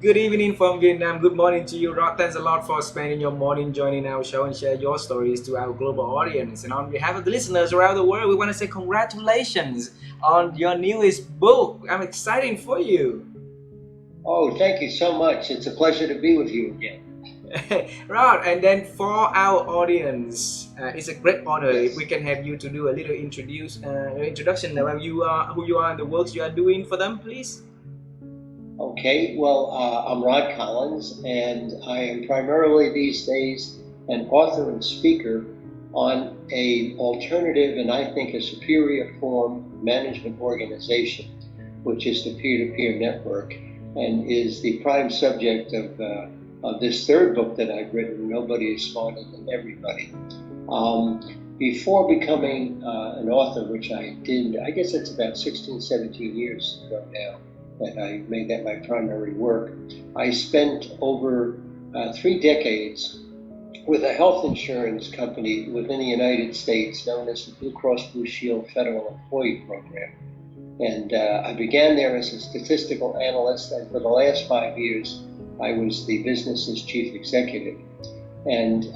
Good evening from Vietnam. Good morning to you, Rod. Thanks a lot for spending your morning joining our show and share your stories to our global audience. And on behalf of the listeners around the world, we want to say congratulations on your newest book. I'm excited for you. Oh, thank you so much. It's a pleasure to be with you again. Rod, and then for our audience, it's a great honor if we Yes. can have you to do a little introduction about you are, who you are, and the works you are doing for them, please. Okay. Well, I'm Rod Collins, and I am primarily these days an author and speaker on a alternative and I think a superior form of management organization, which is the peer-to-peer network, and is the prime subject of this third book that I've written. Nobody is smarter than everybody. Before becoming an author, which I did, I guess it's about 16, 17 years ago now that I made that my primary work, I spent over 3 decades with a health insurance company within the United States known as the Blue Cross Blue Shield Federal Employee Program. And I began there as a statistical analyst, and for the last 5 years, I was the business's chief executive. And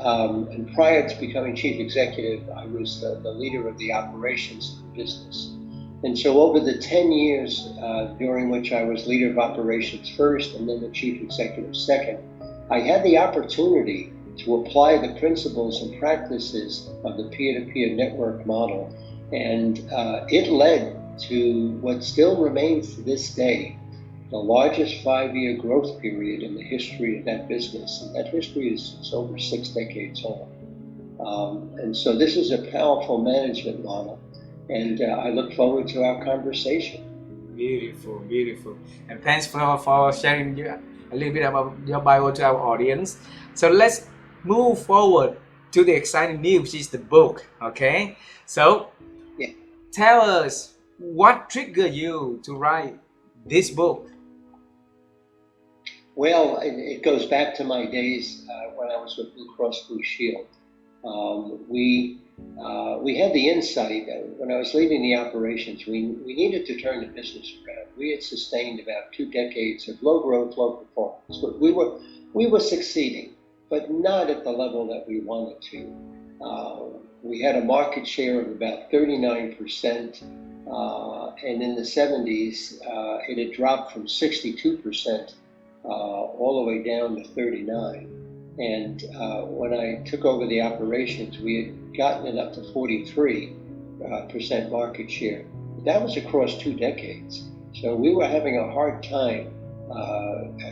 prior to becoming chief executive, I was the leader of the operations of the business. And so over the 10 years during which I was leader of operations first and then the chief executive second, I had the opportunity to apply the principles and practices of the peer-to-peer network model. And it led to what still remains to this day the largest 5-year growth period in the history of that business. And that history is over 6 decades old. And so this is a powerful management model. And I look forward to our conversation. Beautiful, beautiful. And thanks for sharing a little bit about your bio to our audience. So let's move forward to the exciting news, which is the book. Okay. So Yeah. tell us what triggered you to write this book. Well, it goes back to my days when I was with Blue Cross Blue Shield. We had the insight when I was leading the operations. We needed to turn the business around. We had sustained about 2 decades of low growth, low performance. But we were succeeding, but not at the level that we wanted to. We had a market share of about 39%, and in the 70s, it had dropped from 62% all the way down to 39. And when I took over the operations, we had gotten it up to 43% market share. That was across 2 decades. So we were having a hard time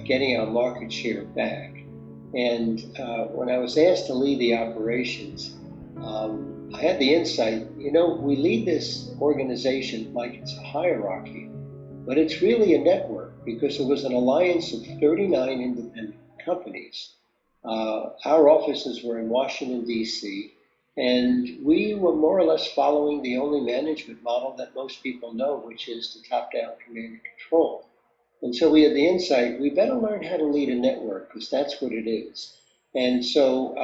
getting our market share back. And when I was asked to lead the operations, I had the insight, we lead this organization like it's a hierarchy, but it's really a network because it was an alliance of 39 independent companies. Our offices were in Washington, D.C., and we were more or less following the only management model that most people know, which is the top-down command and control. And so we had the insight, we better learn how to lead a network because that's what it is. And so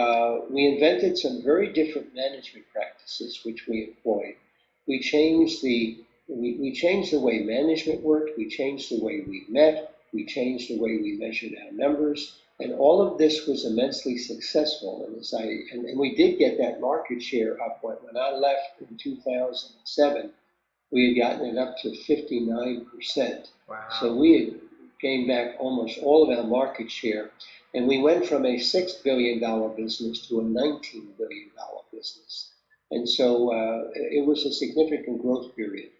we invented some very different management practices, which we employed. We changed we changed the way management worked. We changed the way we met. We changed the way we measured our members. And all of this was immensely successful. And we did get that market share up. When I left in 2007, we had gotten it up to 59%. Wow. So we had gained back almost all of our market share. And we went from a $6 billion business to a $19 billion business. And so it was a significant growth period.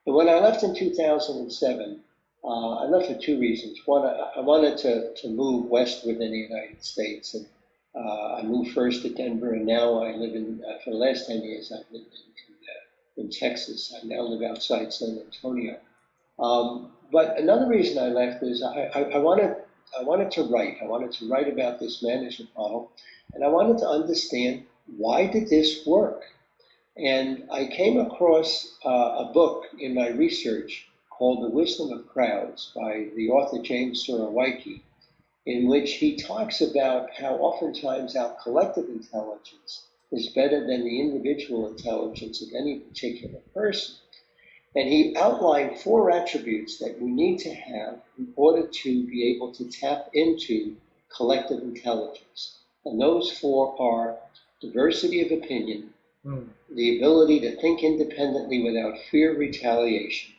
And when I left in 2007, I left for two reasons. One, I wanted to move west within the United States. And I moved first to Denver, and now I live for the last 10 years, I've lived in Texas. I now live outside San Antonio. But another reason I left is I wanted to write. I wanted to write about this management model, and I wanted to understand, why did this work? And I came across a book in my research called The Wisdom of Crowds by the author James Surowiecki, in which he talks about how oftentimes our collective intelligence is better than the individual intelligence of any particular person. And he outlined 4 attributes that you need to have in order to be able to tap into collective intelligence. And those 4 are diversity of opinion, the ability to think independently without fear of retaliation.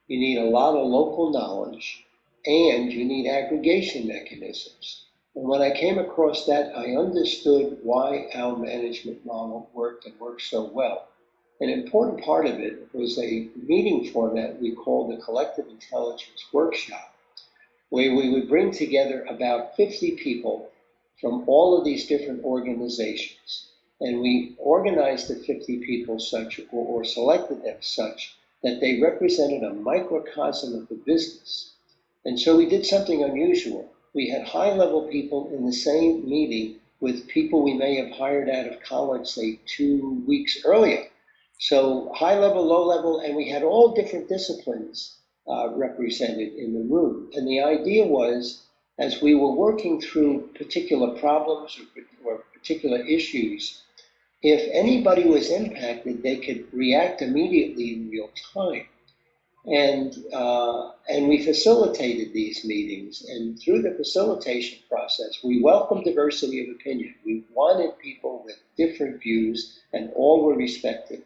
You need a lot of local knowledge, and you need aggregation mechanisms. And when I came across that, I understood why our management model worked and worked so well. An important part of it was a meeting format we called the Collective Intelligence Workshop, where we would bring together about 50 people from all of these different organizations. And we organized the 50 people such, or selected them such, that they represented a microcosm of the business. And so we did something unusual. We had high-level people in the same meeting with people we may have hired out of college, say 2 weeks earlier. So high-level, low-level, and we had all different disciplines represented in the room. And the idea was, as we were working through particular problems or particular issues, if anybody was impacted, they could react immediately in real time. And we facilitated these meetings. And through the facilitation process, we welcomed diversity of opinion. We wanted people with different views, and all were respected.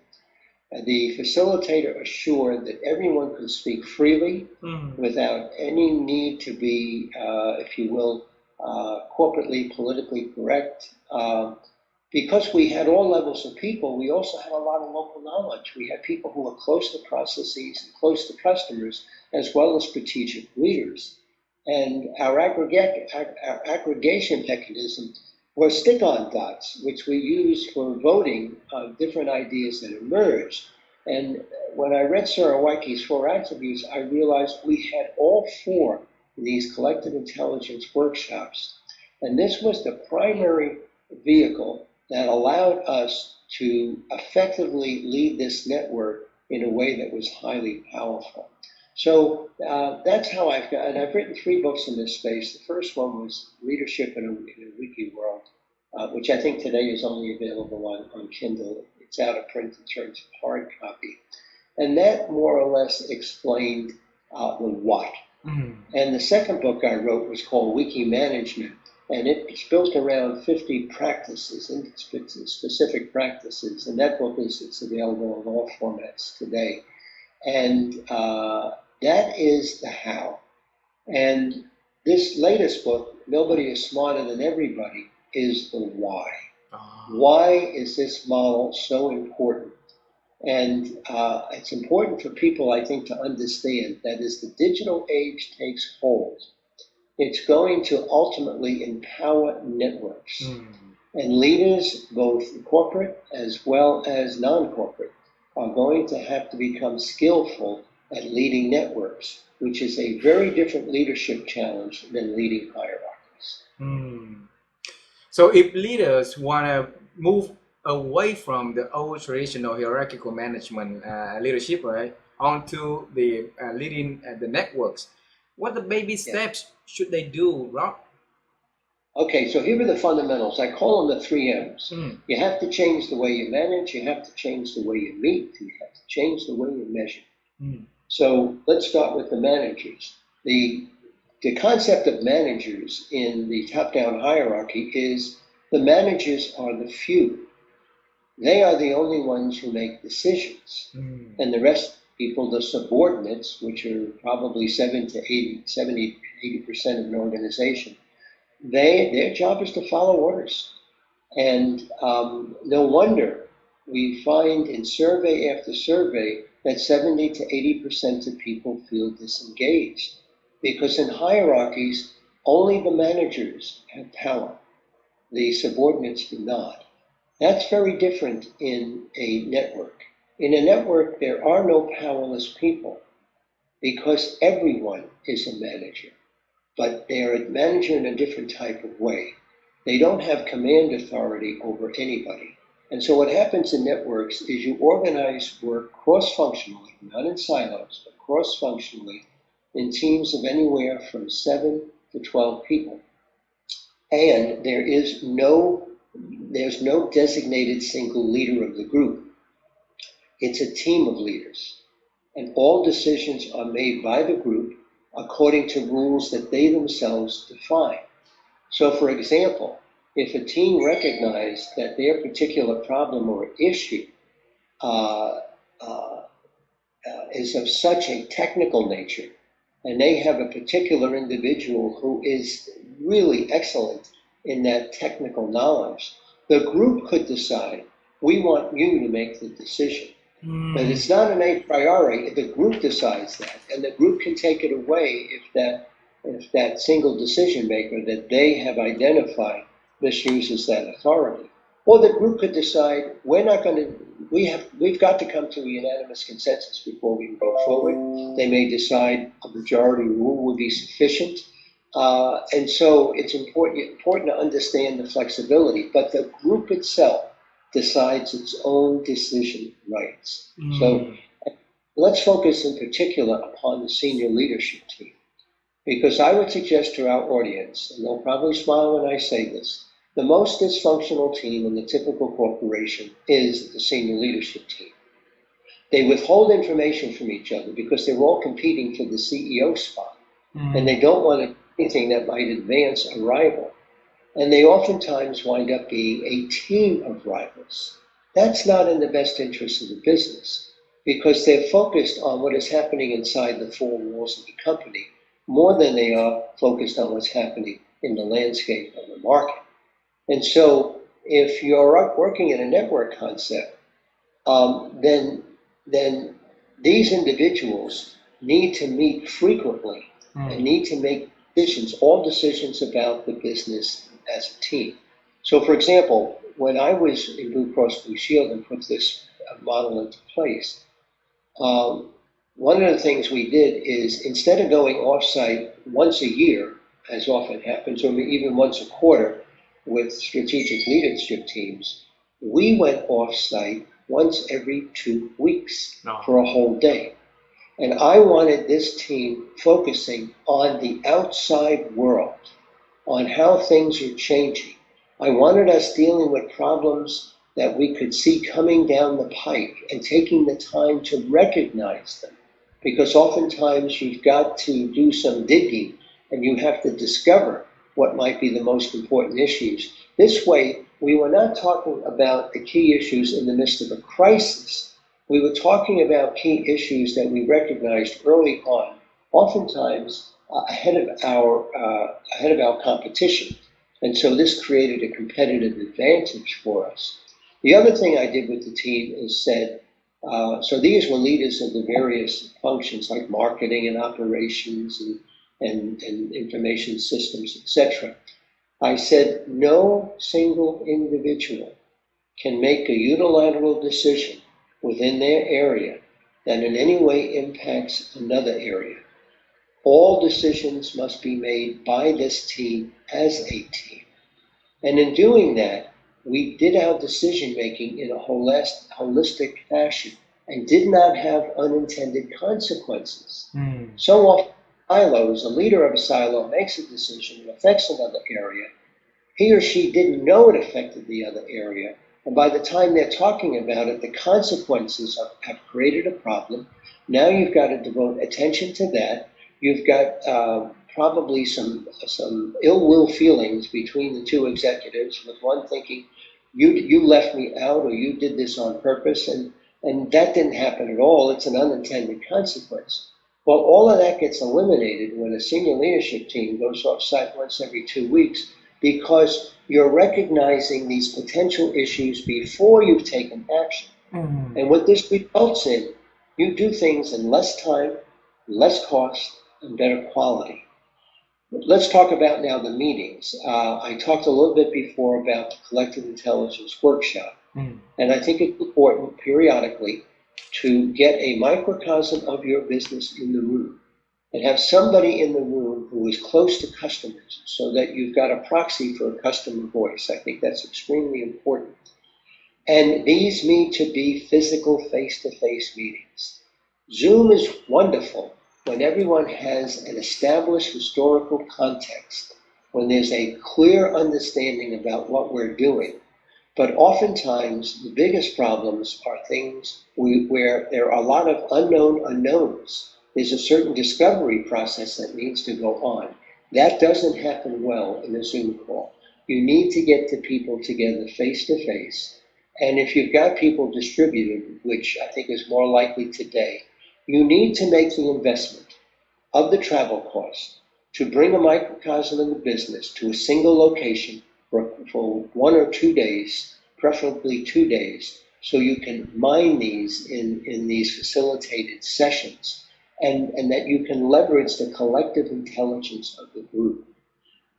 The facilitator assured that everyone could speak freely without any need to be, if you will, corporately, politically correct. Because we had all levels of people, we also had a lot of local knowledge. We had people who were close to processes and close to customers, as well as strategic leaders. And our aggregation mechanism was stick-on dots, which we used for voting on different ideas that emerged. And when I read Sorowiecki's 4 attributes, I realized we had all 4 in these collective intelligence workshops. And this was the primary vehicle that allowed us to effectively lead this network in a way that was highly powerful. So that's how I've written 3 books in this space. The first one was Leadership in a Wiki World, which I think today is only available on Kindle. It's out of print in terms of hard copy. And that more or less explained the what. And the second book I wrote was called Wiki Management. And it's built around 50 practices, specific practices. And that book it's available in all formats today. And that is the how. And this latest book, Nobody is Smarter Than Everybody, is the why. Why is this model so important? And it's important for people, I think, to understand that as the digital age takes hold, it's going to ultimately empower networks. And leaders, both corporate as well as non-corporate, are going to have to become skillful at leading networks, which is a very different leadership challenge than leading hierarchies. So if leaders want to move away from the old traditional hierarchical management leadership, right, onto the leading the networks, what the baby steps should they do, Rob? Okay, so here are the fundamentals. I call them the 3 M's. You have to change the way you manage, you have to change the way you meet, you have to change the way you measure. So let's start with the managers. The concept of managers in the top-down hierarchy is the managers are the few. They are the only ones who make decisions. And the rest people, the subordinates, which are probably 70 to 80% of an organization, their job is to follow orders. And no wonder we find in survey after survey that 70 to 80% of people feel disengaged. Because in hierarchies, only the managers have power. The subordinates do not. That's very different in a network. In a network, there are no powerless people because everyone is a manager, but they are a manager in a different type of way. They don't have command authority over anybody. And so what happens in networks is you organize work cross-functionally, not in silos, but cross-functionally in teams of anywhere from 7 to 12 people. And there's no designated single leader of the group. It's a team of leaders. and all decisions are made by the group according to rules that they themselves define. So, for example, if a team recognized that their particular problem or issue uh, uh, is of such a technical nature, and they have a particular individual who is really excellent in that technical knowledge, the group could decide, we want you to make the decision. But it's not an a priori. The group decides that, and the group can take it away if that single decision maker that they have identified misuses that authority. Or the group could decide we're not going to. We've got to come to a unanimous consensus before we can go forward. They may decide a majority rule would be sufficient, and so it's important to understand the flexibility. But the group itself decides its own decision rights. So let's focus in particular upon the senior leadership team, because I would suggest to our audience, and they'll probably smile when I say this, the most dysfunctional team in the typical corporation is the senior leadership team. They withhold information from each other because they're all competing for the CEO spot, and they don't want anything that might advance a rival. And they oftentimes wind up being a team of rivals. That's not in the best interest of the business, because they're focused on what is happening inside the four walls of the company more than they are focused on what's happening in the landscape of the market. And so if you're working in a network concept, then these individuals need to meet frequently and need to make decisions, all decisions about the business as a team. So, for example, when I was in Blue Cross Blue Shield and put this model into place, one of the things we did is, instead of going off-site once a year, as often happens, or even once a quarter with strategic leadership teams, we went off-site once every 2 weeks for a whole day. And I wanted this team focusing on the outside world, on how things are changing. I wanted us dealing with problems that we could see coming down the pike and taking the time to recognize them. Because oftentimes you've got to do some digging and you have to discover what might be the most important issues. This way, we were not talking about the key issues in the midst of a crisis. We were talking about key issues that we recognized early on, oftentimes ahead of our competition. And so this created a competitive advantage for us. The other thing I did with the team is said, so these were leaders of the various functions like marketing and operations and information systems, etc. I said no single individual can make a unilateral decision within their area that in any way impacts another area. All decisions must be made by this team as a team. And in doing that, we did our decision making in a holistic fashion and did not have unintended consequences. So often, silos, a leader of a silo makes a decision that affects another area. He or she didn't know it affected the other area. And by the time they're talking about it, the consequences have created a problem. Now you've got to devote attention to that. You've got probably some ill will feelings between the two executives, with one thinking, you left me out, or you did this on purpose, and that didn't happen at all. It's an unintended consequence. Well, all of that gets eliminated when a senior leadership team goes off-site once every 2 weeks, because you're recognizing these potential issues before you've taken action. And what this results in, you do things in less time, less cost, and better quality. But let's talk about now the meetings. I talked a little bit before about the collective intelligence workshop. And I think it's important periodically to get a microcosm of your business in the room and have somebody in the room who is close to customers, so that you've got a proxy for a customer voice. I think that's extremely important. And these need to be physical face-to-face meetings. Zoom is wonderful when everyone has an established historical context, when there's a clear understanding about what we're doing. But oftentimes, the biggest problems are things where there are a lot of unknown unknowns. There's a certain discovery process that needs to go on. That doesn't happen well in a Zoom call. You need to get the people together face to face. And if you've got people distributed, which I think is more likely today, you need to make the investment of the travel cost to bring a microcosm of the business to a single location for 1 or 2 days, preferably 2 days, so you can mine these in these facilitated sessions, and that you can leverage the collective intelligence of the group.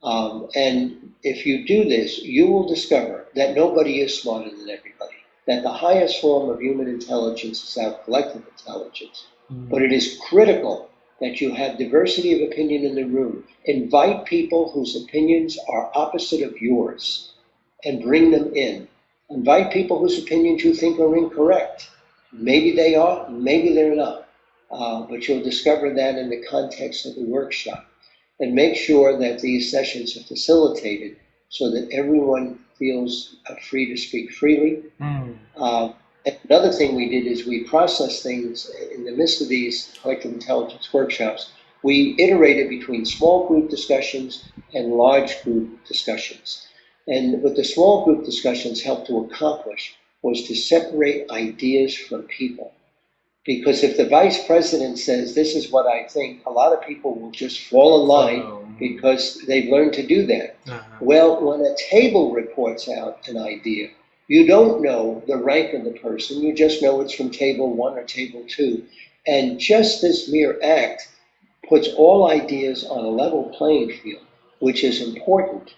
And if you do this, you will discover that nobody is smarter than everybody, that the highest form of human intelligence is our collective intelligence. But it is critical that you have diversity of opinion in the room. Invite people whose opinions are opposite of yours and bring them in. Invite people whose opinions you think are incorrect. Maybe they are, maybe they're not. But you'll discover that in the context of the workshop. And make sure that these sessions are facilitated so that everyone feels free to speak freely. Another thing we did is we processed things in the midst of these collective intelligence workshops. We iterated between small group discussions and large group discussions. And what the small group discussions helped to accomplish was to separate ideas from people. Because if the vice president says, this is what I think, a lot of people will just fall in line because they've learned to do that. Well, when a table reports out an idea, you don't know the rank of the person, you just know it's from table 1 or table 2. And just this mere act puts all ideas on a level playing field, which is important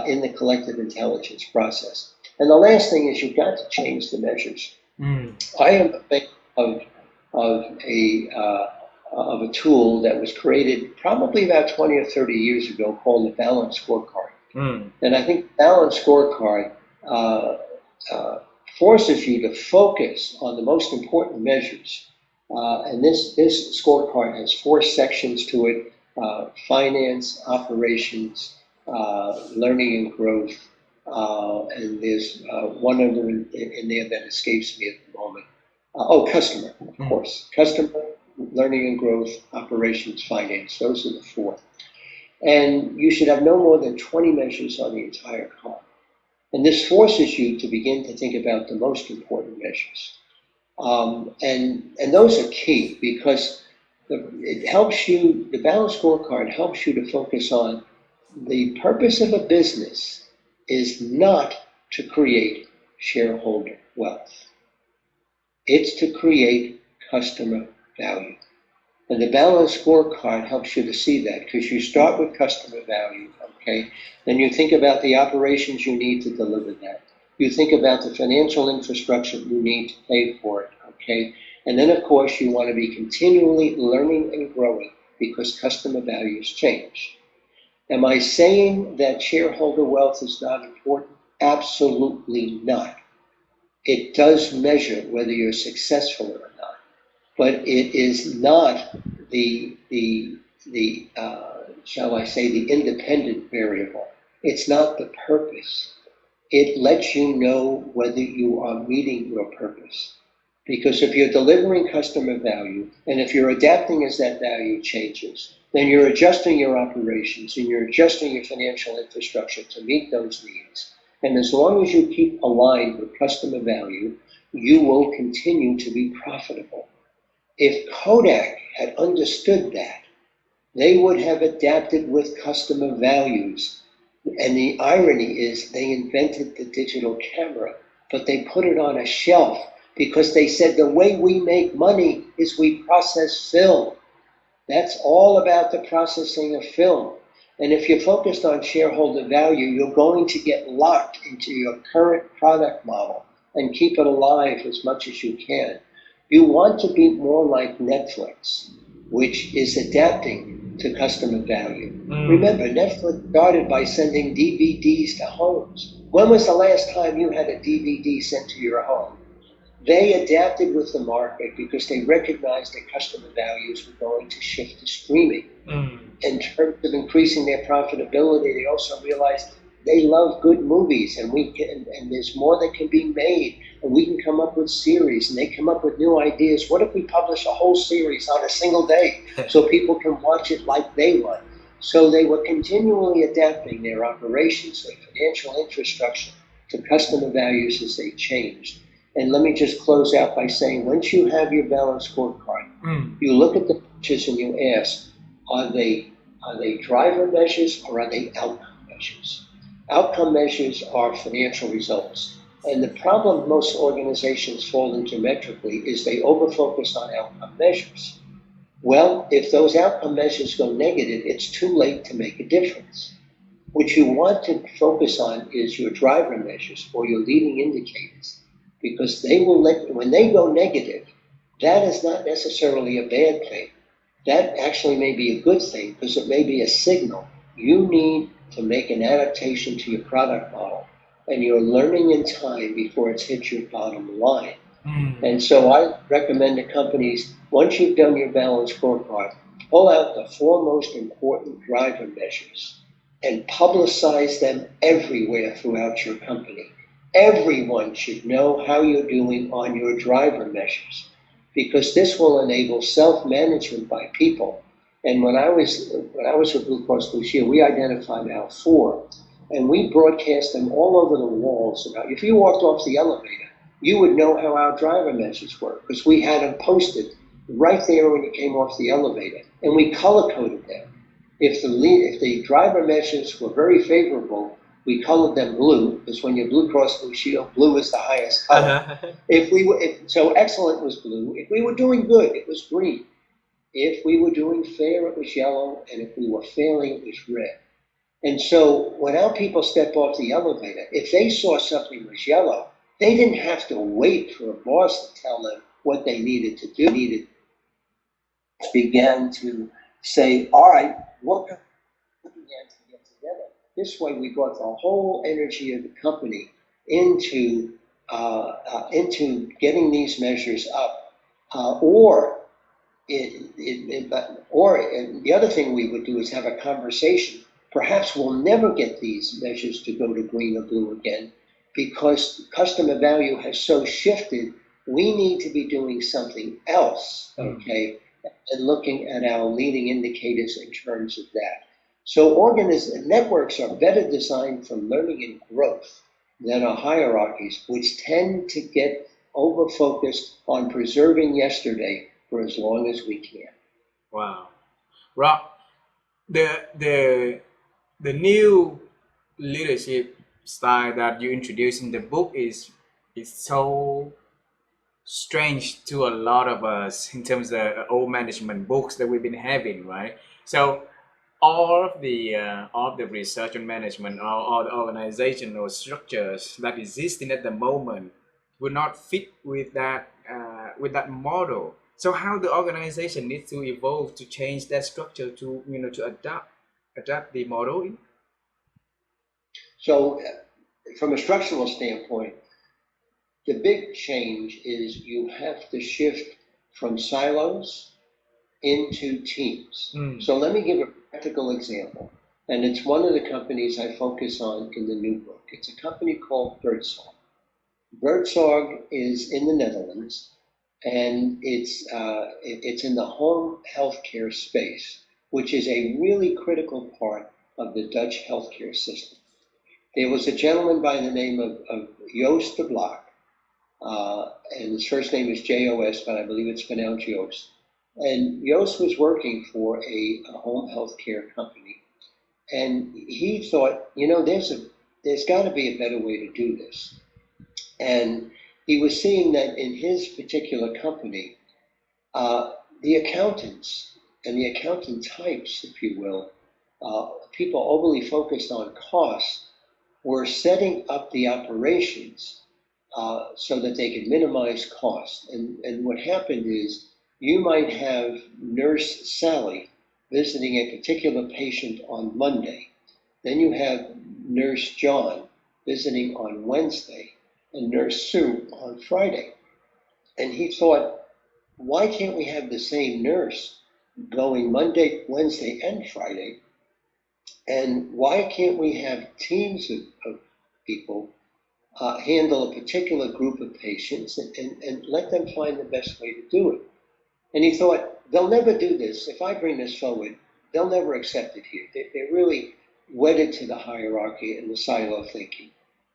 in the collective intelligence process. And the last thing is you've got to change the measures. I am a fan of a tool that was created probably about 20 or 30 years ago called the balanced scorecard. And I think the balanced scorecard forces you to focus on the most important measures. And this scorecard has 4 sections to it: finance, operations, learning and growth, and there's one other in there that escapes me at the moment. Customer, of course. Customer, learning and growth, operations, finance. Those are the 4. And you should have no more than 20 measures on the entire card. And this forces you to begin to think about the most important measures. And those are key because it helps you, the balanced scorecard helps you to focus on the purpose of a business is not to create shareholder wealth. It's to create customer value. And the balanced scorecard helps you to see that because you start with customer value, okay? Then you think about the operations you need to deliver that. You think about the financial infrastructure you need to pay for it, okay? And then, of course, you want to be continually learning and growing because customer values change. Am I saying that shareholder wealth is not important? Absolutely not. It does measure whether you're successful or not, but it is not the shall I say, the independent variable. It's not the purpose. It lets you know whether you are meeting your purpose. Because if you're delivering customer value, and if you're adapting as that value changes, then you're adjusting your operations and you're adjusting your financial infrastructure to meet those needs. And as long as you keep aligned with customer value, you will continue to be profitable. If Kodak had understood that, they would have adapted with customer values. And the irony is they invented the digital camera, but they put it on a shelf because they said the way we make money is we process film. That's all about the processing of film. And if you're focused on shareholder value, you're going to get locked into your current product model and keep it alive as much as you can. You want to be more like Netflix, which is adapting to customer value. Remember, Netflix started by sending DVDs to homes. When was the last time you had a DVD sent to your home? They adapted with the market because they recognized that customer values were going to shift to streaming. In terms of increasing their profitability, they also realized they love good movies, and and there's more that can be made, and we can come up with series, and they come up with new ideas. What if we publish a whole series on a single day so people can watch it like they want? So they were continually adapting their operations, their financial infrastructure to customer values as they changed. And let me just close out by saying, once you have your balanced scorecard, you look at the measures and you ask, are they driver measures or are they outcome measures? Outcome measures are financial results. And the problem most organizations fall into metrically is they overfocus on outcome measures. Well, if those outcome measures go negative, it's too late to make a difference. What you want to focus on is your driver measures or your leading indicators, because they will when they go negative, that is not necessarily a bad thing. That actually may be a good thing, because it may be a signal. You need to make an adaptation to your product model, and you're learning in time before it's hit your bottom line. And so I recommend to companies, once you've done your balanced scorecard, pull out the four most important driver measures and publicize them everywhere throughout your company. Everyone should know how you're doing on your driver measures, because this will enable self-management by people. And when I was with Blue Cross Blue Shield, we identified our four, and we broadcast them all over the walls. If you walked off the elevator, you would know how our driver measures were, because we had them posted right there when you came off the elevator, and we color-coded them. If the driver measures were very favorable, we colored them blue, because when you're Blue Cross Blue Shield, blue is the highest color. So excellent was blue. If we were doing good, it was green. If we were doing fair, it was yellow, and if we were failing, it was red. And so when our people step off the elevator, if they saw something was yellow, they didn't have to wait for a boss to tell them what they needed to do. They needed began to say, all right, what can we began to get together? This way we brought the whole energy of the company into getting these measures up. Or the other thing we would do is have a conversation. Perhaps we'll never get these measures to go to green or blue again, because customer value has so shifted. We need to be doing something else, okay, and looking at our leading indicators in terms of that. So networks are better designed for learning and growth than our hierarchies, which tend to get over-focused on preserving yesterday for as long as we can. Wow. Rob, the new leadership style that you introduced in the book is so strange to a lot of us in terms of old management books that we've been having, right? So all of the research on management, all the organizational structures that existing at the moment would not fit with that model. So how the organization needs to evolve to change that structure to to adapt the model. So from a structural standpoint, the big change is you have to shift from silos into teams. So let me give a practical example. And it's one of the companies I focus on in the new book. It's a company called Buurtzorg. Buurtzorg is in the Netherlands, and it's in the home healthcare space, which is a really critical part of the Dutch healthcare system. There was a gentleman by the name of Joost de Blaak, and his first name is Jos, but I believe it's pronounced Joost. And Joost was working for a home health care company, and he thought, there's got to be a better way to do this. And he was seeing that in his particular company, the accountants and the accountant types, if you will, people overly focused on costs, were setting up the operations so that they could minimize costs. And what happened is, you might have Nurse Sally visiting a particular patient on Monday. Then you have Nurse John visiting on Wednesday, and Nurse Sue on Friday. And he thought, why can't we have the same nurse going Monday, Wednesday, and Friday? And why can't we have teams of people handle a particular group of patients and let them find the best way to do it? And he thought, they'll never do this. If I bring this forward, they'll never accept it here. They're really wedded to the hierarchy and the silo thinking.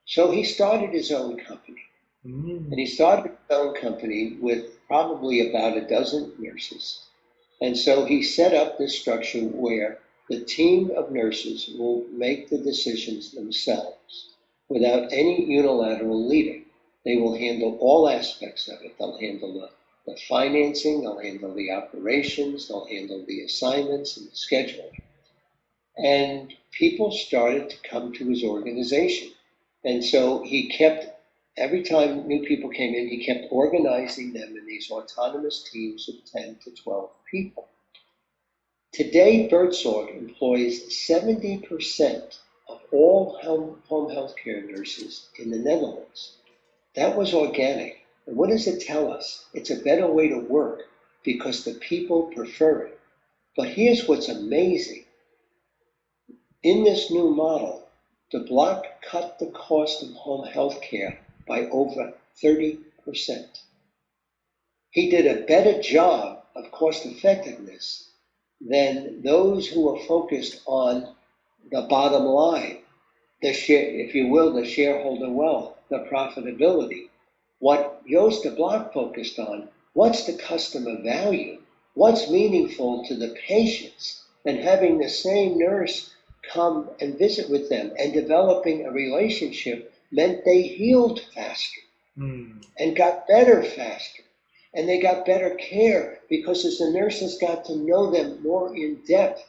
So he started his own company. And he started his own company with probably about a dozen nurses. And so he set up this structure where the team of nurses will make the decisions themselves without any unilateral leader. They will handle all aspects of it. They'll handle the financing, they'll handle the operations, they'll handle the assignments and the scheduling. And people started to come to his organization. And so he kept, every time new people came in, he kept organizing them in these autonomous teams of 10 to 12 people. Today, Buurtzorg employs 70% of all home health care nurses in the Netherlands. That was organic. And what does it tell us? It's a better way to work because the people prefer it. But here's what's amazing. In this new model, the block cut the cost of home health care by over 30%. He did a better job of cost effectiveness than those who are focused on the bottom line, the share, if you will, the shareholder wealth, the profitability. What Joost de Block focused on, what's the customer value? What's meaningful to the patients? And having the same nurse come and visit with them and developing a relationship meant they healed faster and got better faster. And they got better care because as the nurses got to know them more in depth,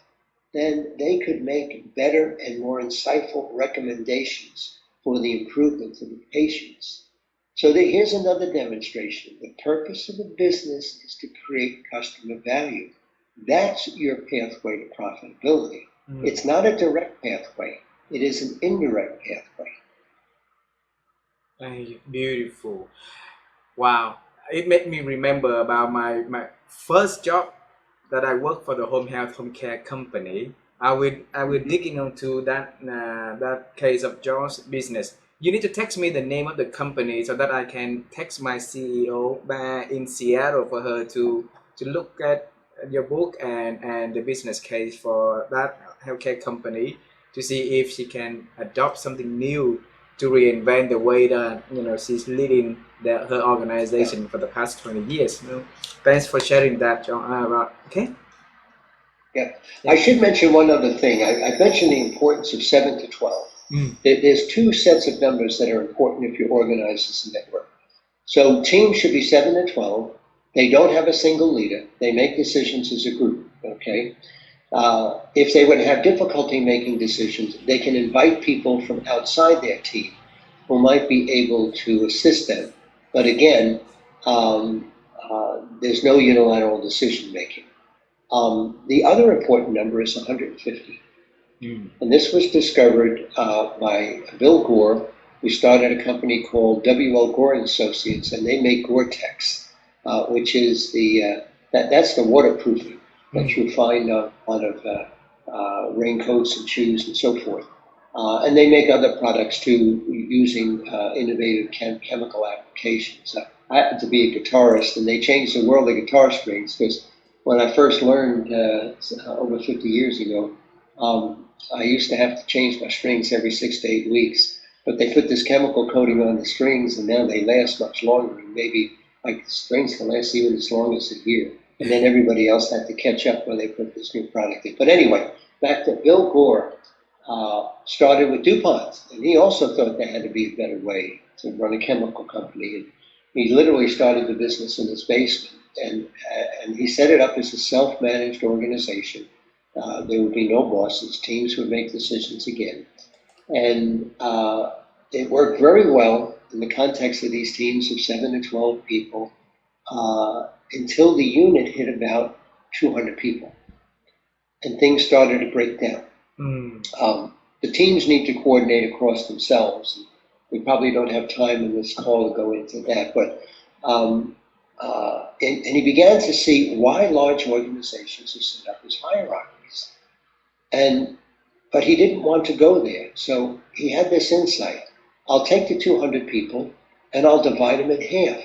then they could make better and more insightful recommendations for the improvement of the patients. So here's another demonstration. The purpose of a business is to create customer value. That's your pathway to profitability. It's not a direct pathway. It is an indirect pathway. Beautiful. Wow. It made me remember about my first job that I worked for the home care company. I will dig into that case of John's business. You need to text me the name of the company so that I can text my CEO back in Seattle for her to look at your book and the business case for that healthcare company to see if she can adopt something new to reinvent the way that she's leading her organization for the past 20 years. Thanks for sharing that, John. Rod. Okay. Yeah. I should mention one other thing. I mentioned the importance of 7 to 12. There's two sets of numbers that are important if you organize as a network. So teams should be 7 to 12. They don't have a single leader. They make decisions as a group, okay? If they would have difficulty making decisions, they can invite people from outside their team who might be able to assist them. But again, there's no unilateral decision making. The other important number is 150. And this was discovered by Bill Gore, who started a company called W.L. Gore and Associates, and they make Gore-Tex, which is that's the waterproofing that you find on a lot of raincoats and shoes and so forth. And they make other products too, using innovative chemical applications. I happen to be a guitarist, and they changed the world of guitar strings because when I first learned over 50 years ago, I used to have to change my strings every 6 to 8 weeks. But they put this chemical coating on the strings, and now they last much longer. And maybe like strings can last even as long as a year. And then everybody else had to catch up when they put this new product in. But anyway, back to Bill Gore. Started with DuPont, and he also thought there had to be a better way to run a chemical company. And he literally started the business in his basement, and he set it up as a self-managed organization. There would be no bosses. Teams would make decisions again. And it worked very well in the context of these teams of 7 to 12 people until the unit hit about 200 people. And things started to break down. The teams need to coordinate across themselves. We probably don't have time in this call to go into that, but and he began to see why large organizations are set up as hierarchies. And But he didn't want to go there. So he had this insight. I'll take the 200 people and I'll divide them in half.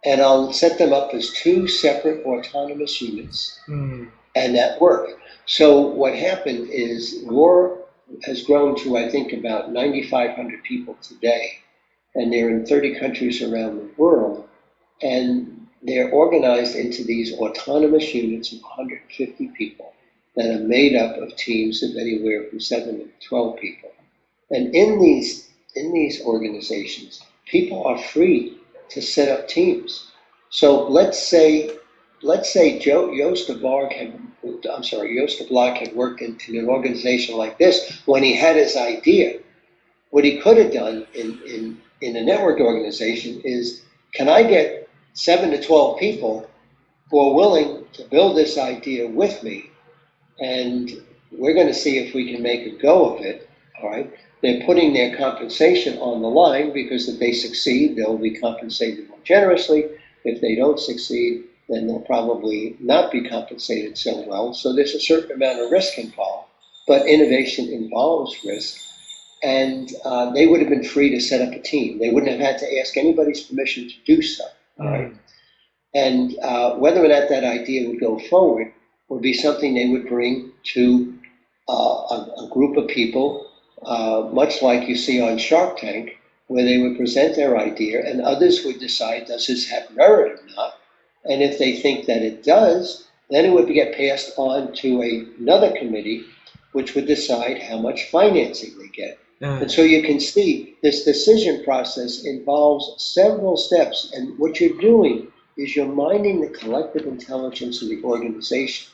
And I'll set them up as two separate autonomous units. And that worked. So what happened is Roar has grown to, I think, about 9,500 people today. And they're in 30 countries around the world. And they're organized into these autonomous units of 150 people that are made up of teams of anywhere from 7 to 12 people. And in these organizations, people are free to set up teams. So let's say Joost de Blok had worked in an organization like this when he had his idea. What he could have done in a networked organization is, can I get 7 to 12 people who are willing to build this idea with me, and we're going to see if we can make a go of it, all right? They're putting their compensation on the line, because if they succeed, they'll be compensated more generously. If they don't succeed, then they'll probably not be compensated so well. So there's a certain amount of risk involved, but innovation involves risk. And they would have been free to set up a team. They wouldn't have had to ask anybody's permission to do so, all right? And whether or not that idea would go forward would be something they would bring to a group of people, much like you see on Shark Tank, where they would present their idea and others would decide, does this have merit or not? And if they think that it does, then it would get passed on to another committee, which would decide how much financing they get. And so you can see this decision process involves several steps. And what you're doing is you're mining the collective intelligence of the organization.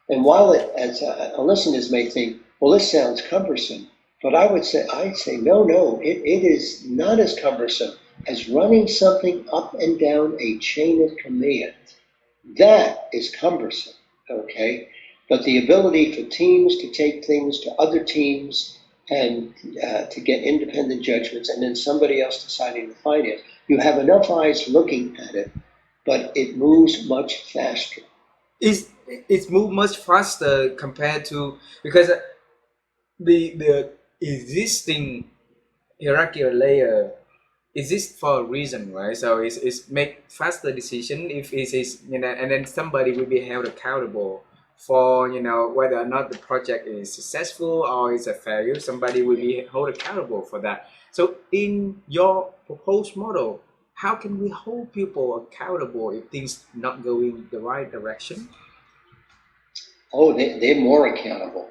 And while as listeners may think, well, this sounds cumbersome, but I'd say, no, it is not as cumbersome as running something up and down a chain of command. That is cumbersome, okay? But the ability for teams to take things to other teams and to get independent judgments, and then somebody else deciding to finance, you have enough eyes looking at it, but it moves much faster. It's moved much faster compared to, because the existing hierarchical layer exists for a reason, right? So it's make faster decision if it is, and then somebody will be held accountable for, whether or not the project is successful or is a failure. Somebody will be held accountable for that. So in your proposed model, how can we hold people accountable if things not going the right direction? Oh, they're more accountable.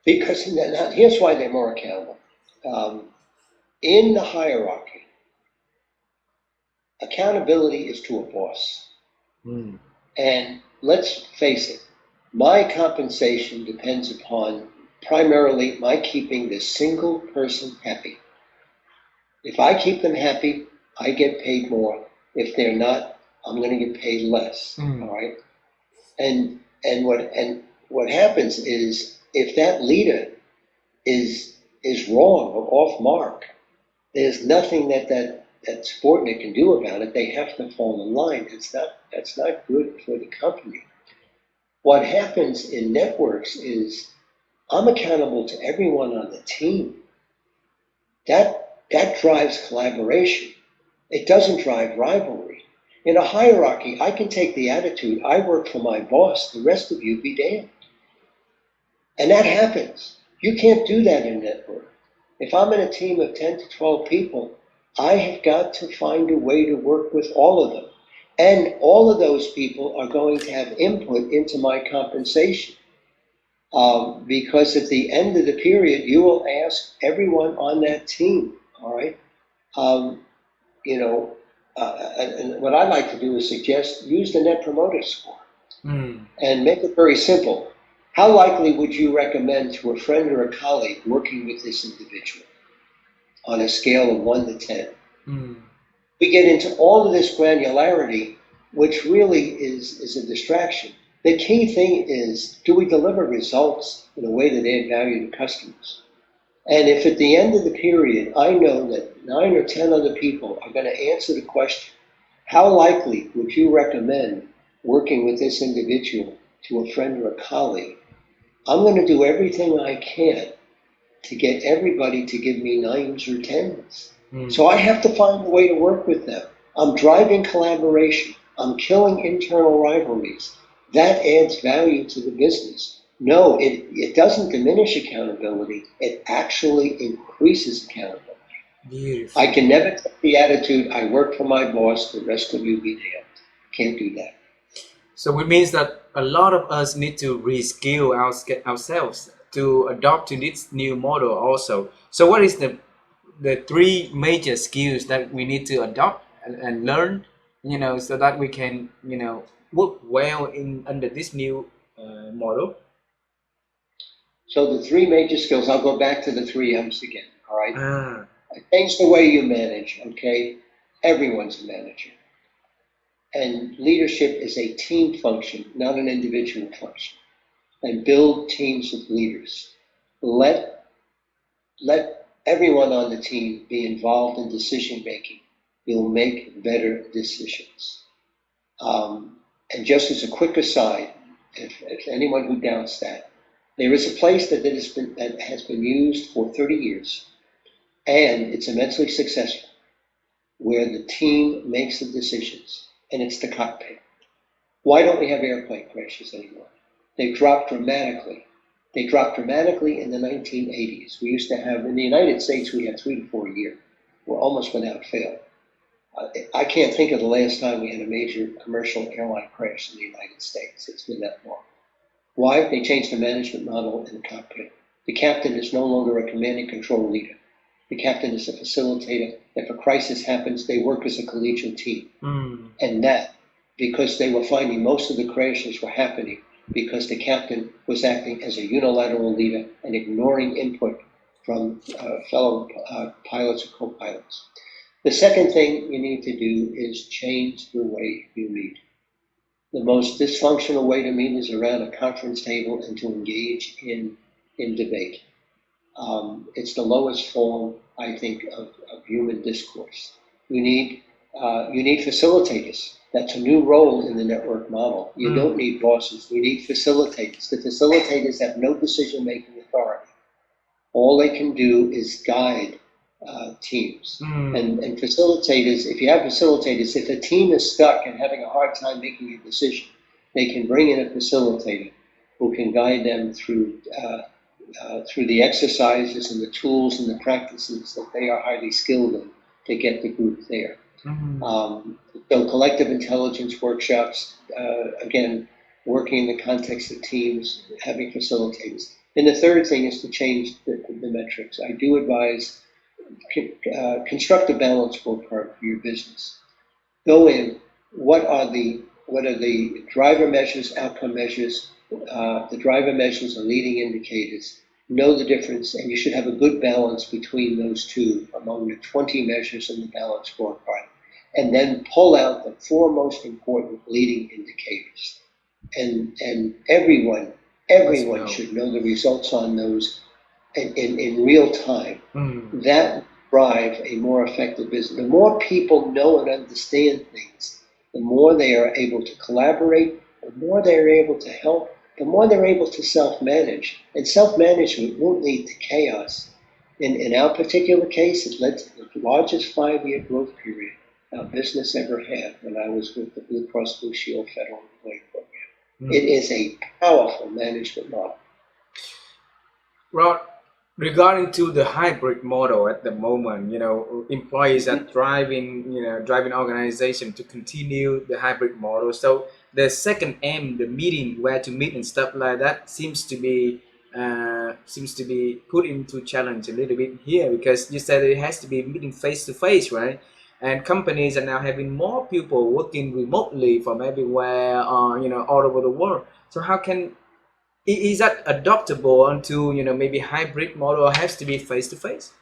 Because now, here's why they're more accountable. In the hierarchy, accountability is to a boss. And let's face it, my compensation depends upon primarily my keeping this single person happy. If I keep them happy, I get paid more. If they're not, I'm going to get paid less. All right. And what happens is, if that leader is wrong or off mark, there's nothing that subordinate can do about it. They have to fall in line. That's not good for the company. What happens in networks is, I'm accountable to everyone on the team. That drives collaboration. It doesn't drive rivalry. In a hierarchy, I can take the attitude, I work for my boss, the rest of you be damned. And that happens. You can't do that in a network. If I'm in a team of 10 to 12 people, I have got to find a way to work with all of them. And all of those people are going to have input into my compensation. Because at the end of the period, you will ask everyone on that team, all right? And what I like to do is suggest, use the Net Promoter Score and make it very simple. How likely would you recommend to a friend or a colleague working with this individual on a scale of 1 to 10? We get into all of this granularity, which really is a distraction. The key thing is, do we deliver results in a way that add value to customers? And if at the end of the period, I know that 9 or 10 other people are going to answer the question, how likely would you recommend working with this individual to a friend or a colleague? I'm going to do everything I can to get everybody to give me 9s or 10s. So I have to find a way to work with them. I'm driving collaboration. I'm killing internal rivalries. That adds value to the business. No, it doesn't diminish accountability. It actually increases accountability. Beautiful. I can never take the attitude, I work for my boss, the rest of you be damned. Can't do that. So it means that a lot of us need to reskill ourselves to adopt to this new model also. So what is the three major skills that we need to adopt and learn, so that we can, work well in under this new model? So the three major skills, I'll go back to the three M's again, all right? Ah, Change the way you manage, okay? Everyone's a manager. And leadership is a team function, not an individual function. And build teams of leaders. Let everyone on the team be involved in decision making. You'll make better decisions. And just as a quick aside, if anyone who doubts that, there is a place that has been used for 30 years, and it's immensely successful, where the team makes the decisions, and it's the cockpit. Why don't we have airplane crashes anymore? They dropped dramatically. They dropped dramatically in the 1980s. We used to have, in the United States, we had 3 to 4 a year. We're almost without fail. I can't think of the last time we had a major commercial airline crash in the United States. It's been that long. Why? They changed the management model in the cockpit. The captain is no longer a command and control leader. The captain is a facilitator. If a crisis happens, they work as a collegial team. And that, because they were finding most of the crashes were happening because the captain was acting as a unilateral leader and ignoring input from fellow pilots or co-pilots. The second thing you need to do is change the way you meet. The most dysfunctional way to meet is around a conference table and to engage in debate. It's the lowest form, I think, of human discourse. You need facilitators. That's a new role in the network model. You don't need bosses. We need facilitators. The facilitators have no decision-making authority. All they can do is guide teams. And facilitators, if you have facilitators, if a team is stuck and having a hard time making a decision, they can bring in a facilitator who can guide them through the exercises and the tools and the practices that they are highly skilled in to get the group there. So collective intelligence workshops, again, working in the context of teams, having facilitators. And the third thing is to change the metrics. I do advise construct a balanced scorecard for your business. Go in, what are the driver measures, outcome measures, the driver measures and leading indicators. Know the difference, and you should have a good balance between those two among the 20 measures in the balanced scorecard. And then pull out the 4 most important leading indicators. And everyone should know the results on those in real time. That will drive a more effective business. The more people know and understand things, the more they are able to collaborate, the more they're able to help, the more they're able to self-manage. And self-management won't lead to chaos. In our particular case, it led to the largest 5-year growth period our business ever had when I was with the Blue Cross Blue Shield Federal Employee Program. It is a powerful management model. Rod, regarding to the hybrid model at the moment, employees are driving organization to continue the hybrid model. So the second M, the meeting, where to meet and stuff like that, seems to be put into challenge a little bit here, because you said it has to be meeting face to face, right? And companies are now having more people working remotely from everywhere, all over the world. So how can is that adaptable onto maybe hybrid model, or has to be face to face?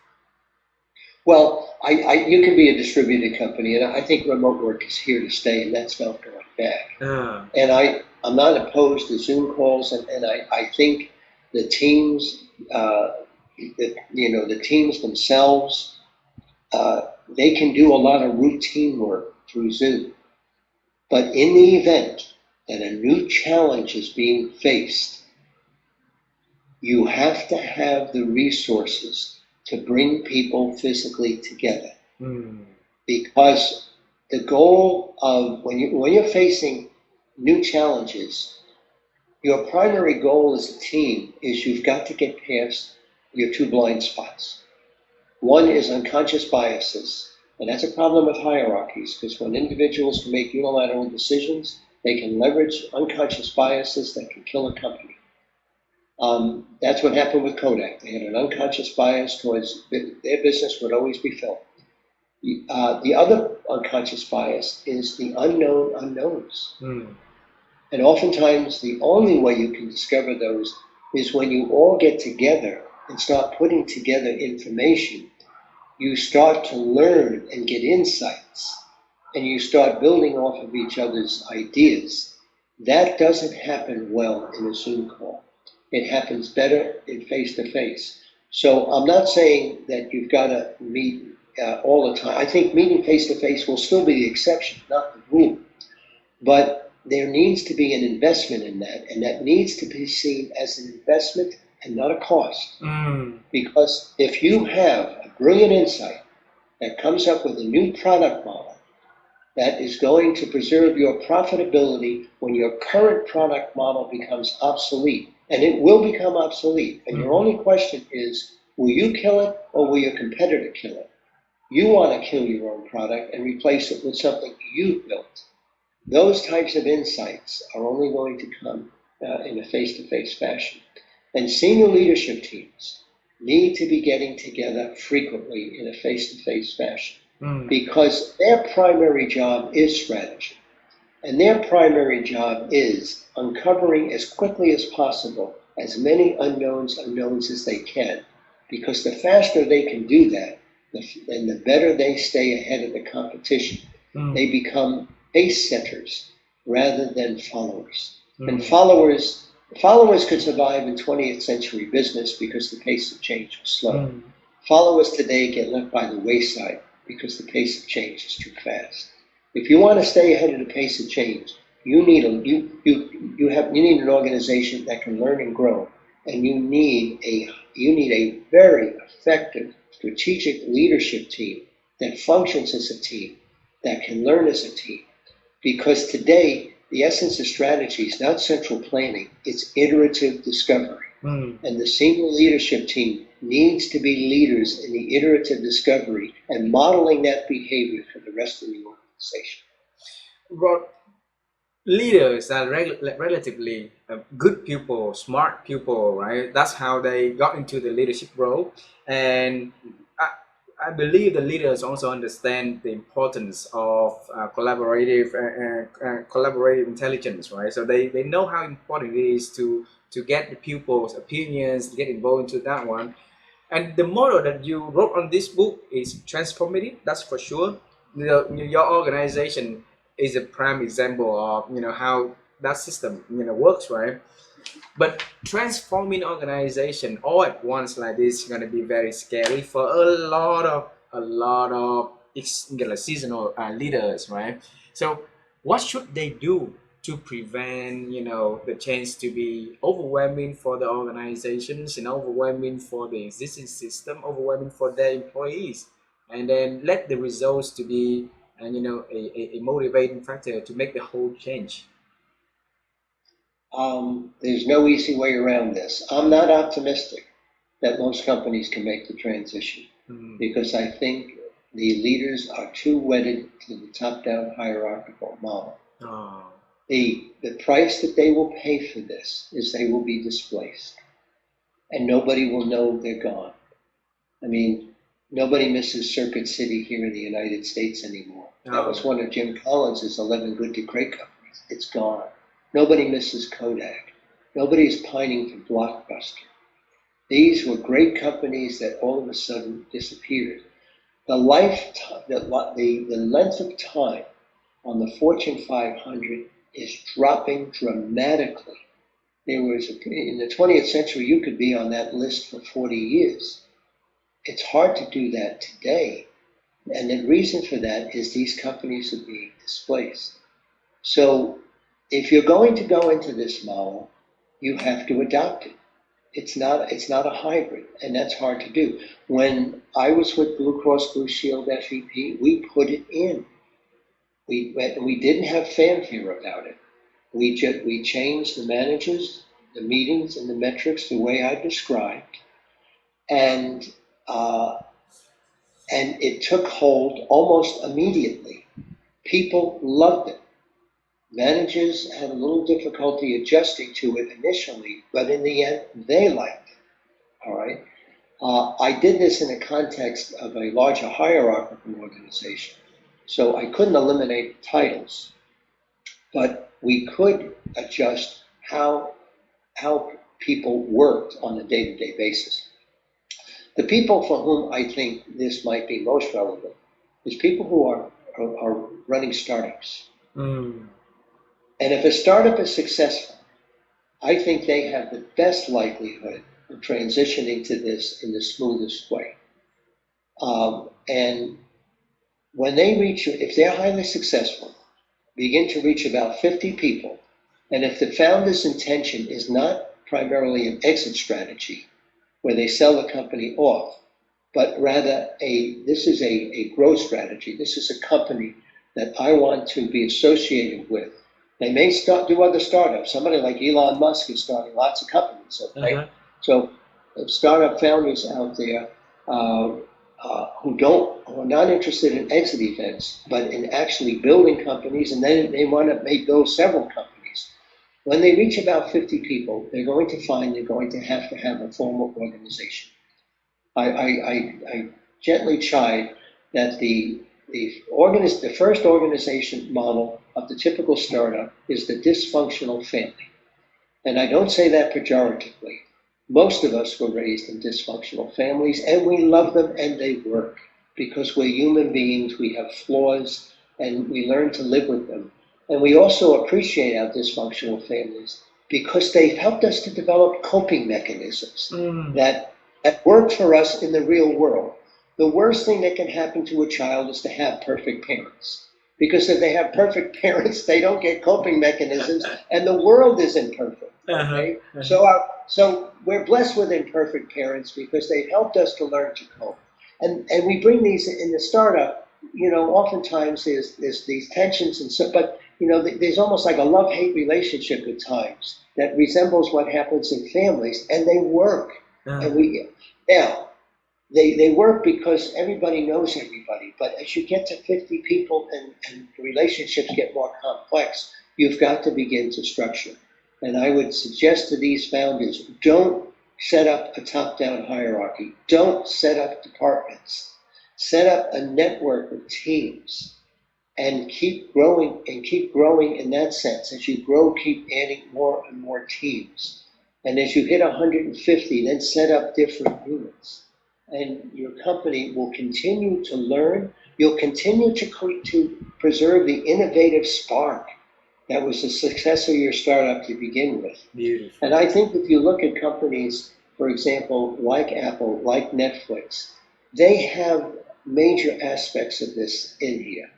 Well, you can be a distributed company, and I think remote work is here to stay, and that's not going back. And I'm not opposed to Zoom calls, and I think the teams, the teams themselves, they can do a lot of routine work through Zoom. But in the event that a new challenge is being faced, You have to have the resources to bring people physically together. Because the goal of when you're facing new challenges, your primary goal as a team is you've got to get past your two blind spots. One is unconscious biases, and that's a problem with hierarchies, because when individuals can make unilateral decisions, they can leverage unconscious biases that can kill a company. That's what happened with Kodak. They had an unconscious bias towards their business would always be film. The other unconscious bias is the unknown unknowns. And oftentimes, the only way you can discover those is when you all get together and start putting together information. You start to learn and get insights, and you start building off of each other's ideas. That doesn't happen well in a Zoom call. It happens better in face-to-face. So I'm not saying that you've got to meet all the time. I think meeting face-to-face will still be the exception, not the rule. But there needs to be an investment in that, and that needs to be seen as an investment and not a cost. Because if you have a brilliant insight that comes up with a new product model that is going to preserve your profitability when your current product model becomes obsolete, and it will become obsolete, and your only question is, will you kill it or will your competitor kill it? You want to kill your own product and replace it with something you built. Those types of insights are only going to come in a face-to-face fashion. And senior leadership teams need to be getting together frequently in a face-to-face fashion because their primary job is strategy. And their primary job is uncovering as quickly as possible as many unknowns as they can. Because the faster they can do that, and the better they stay ahead of the competition. They become pace setters rather than followers. And followers could survive in 20th century business because the pace of change was slow. Followers today get left by the wayside because the pace of change is too fast. If you want to stay ahead of the pace of change, you need an organization that can learn and grow, and you need a very effective strategic leadership team that functions as a team, that can learn as a team. Because today, the essence of strategy is not central planning, it's iterative discovery. And the senior leadership team needs to be leaders in the iterative discovery and modeling that behavior for the rest of the organization. Rod, leaders are relatively good people, smart people, right? That's how they got into the leadership role. And I believe the leaders also understand the importance of collaborative intelligence, right? So they know how important it is to get the pupils' opinions, get involved into that one. And the motto that you wrote on this book is transformative. That's for sure. Your organization is a prime example of how that system works, right? But transforming organization all at once like this is going to be very scary for a lot of seasonal leaders, right? So what should they do to prevent the change to be overwhelming for the organizations and overwhelming for the existing system, overwhelming for their employees, and then let the results to be a motivating factor to make the whole change? There's no easy way around this. I'm not optimistic that most companies can make the transition because I think the leaders are too wedded to the top-down hierarchical model. The price that they will pay for this is they will be displaced, and nobody will know they're gone. I mean, nobody misses Circuit City here in the United States anymore. That was one of Jim Collins' 11 good to great companies. It's gone. Nobody misses Kodak. Nobody's pining for Blockbuster. These were great companies that all of a sudden disappeared. The length of time on the Fortune 500 is dropping dramatically. In the 20th century, you could be on that list for 40 years. It's hard to do that today. And the reason for that is these companies are being displaced. So if you're going to go into this model, you have to adopt it. it's not a hybrid, and that's hard to do. When I was with Blue Cross Blue Shield FEP, we put it in. We didn't have fanfare about it. We changed the managers, the meetings, and the metrics the way I described, and uh, and it took hold almost immediately. People loved it. Managers had a little difficulty adjusting to it initially, but in the end, they liked it. All right. I did this in the context of a larger hierarchical organization, so I couldn't eliminate titles, but we could adjust how people worked on a day-to-day basis. The people for whom I think this might be most relevant is people who are running startups. Mm. And if a startup is successful, I think they have the best likelihood of transitioning to this in the smoothest way. And when they reach, if they're highly successful, begin to reach about 50 people, and if the founder's intention is not primarily an exit strategy, where they sell the company off, but rather this is a growth strategy. This is a company that I want to be associated with. They may do other startups. Somebody like Elon Musk is starting lots of companies. Okay, so if startup founders out there who are not interested in exit events, but in actually building companies, and then they want to make those several companies. When they reach about 50 people, they're going to find they're going to have a formal organization. I gently chide that the first organization model of the typical startup is the dysfunctional family. And I don't say that pejoratively. Most of us were raised in dysfunctional families, and we love them, and they work because we're human beings. We have flaws, and we learn to live with them. And we also appreciate our dysfunctional families because they've helped us to develop coping mechanisms that work for us in the real world. The worst thing that can happen to a child is to have perfect parents. Because if they have perfect parents, they don't get coping mechanisms, and the world isn't perfect. Okay, so we're blessed with imperfect parents because they've helped us to learn to cope, and we bring these in the startup. Oftentimes there's these tensions, and so, but there's almost like a love-hate relationship at times that resembles what happens in families, and they work, and They work because everybody knows everybody, but as you get to 50 people and relationships get more complex, you've got to begin to structure. And I would suggest to these founders, don't set up a top-down hierarchy. Don't set up departments. Set up a network of teams and keep growing in that sense. As you grow, keep adding more and more teams. And as you hit 150, then set up different units. And your company will continue to learn. You'll continue to preserve the innovative spark that was the success of your startup to begin with. Beautiful. And I think if you look at companies, for example, like Apple, like Netflix, they have major aspects of this in here.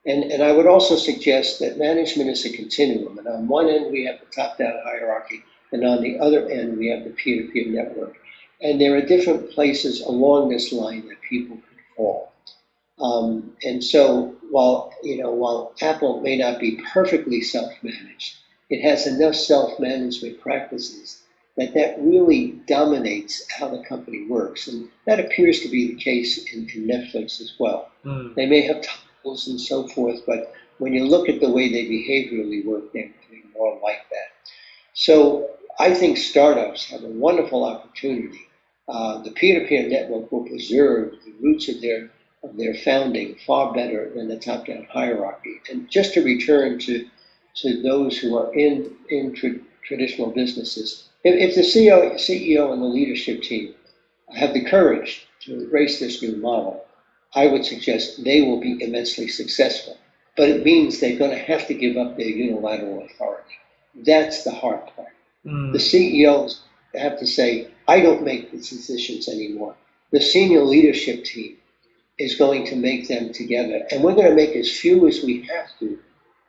And I would also suggest that management is a continuum. And on one end, we have the top-down hierarchy, and on the other end, we have the peer-to-peer network. And there are different places along this line that people could fall. And so while Apple may not be perfectly self-managed, it has enough self-management practices that really dominates how the company works. And that appears to be the case in Netflix as well. They may have titles and so forth, but when you look at the way they behaviorally work, they're more like that. So I think startups have a wonderful opportunity. The peer-to-peer network will preserve the roots of their founding far better than the top-down hierarchy. And just to return to those who are in traditional businesses, if the CEO and the leadership team have the courage to embrace this new model, I would suggest they will be immensely successful. But it means they're going to have to give up their unilateral authority. That's the hard part. The CEOs have to say, I don't make the decisions anymore. The senior leadership team is going to make them together. And we're going to make as few as we have to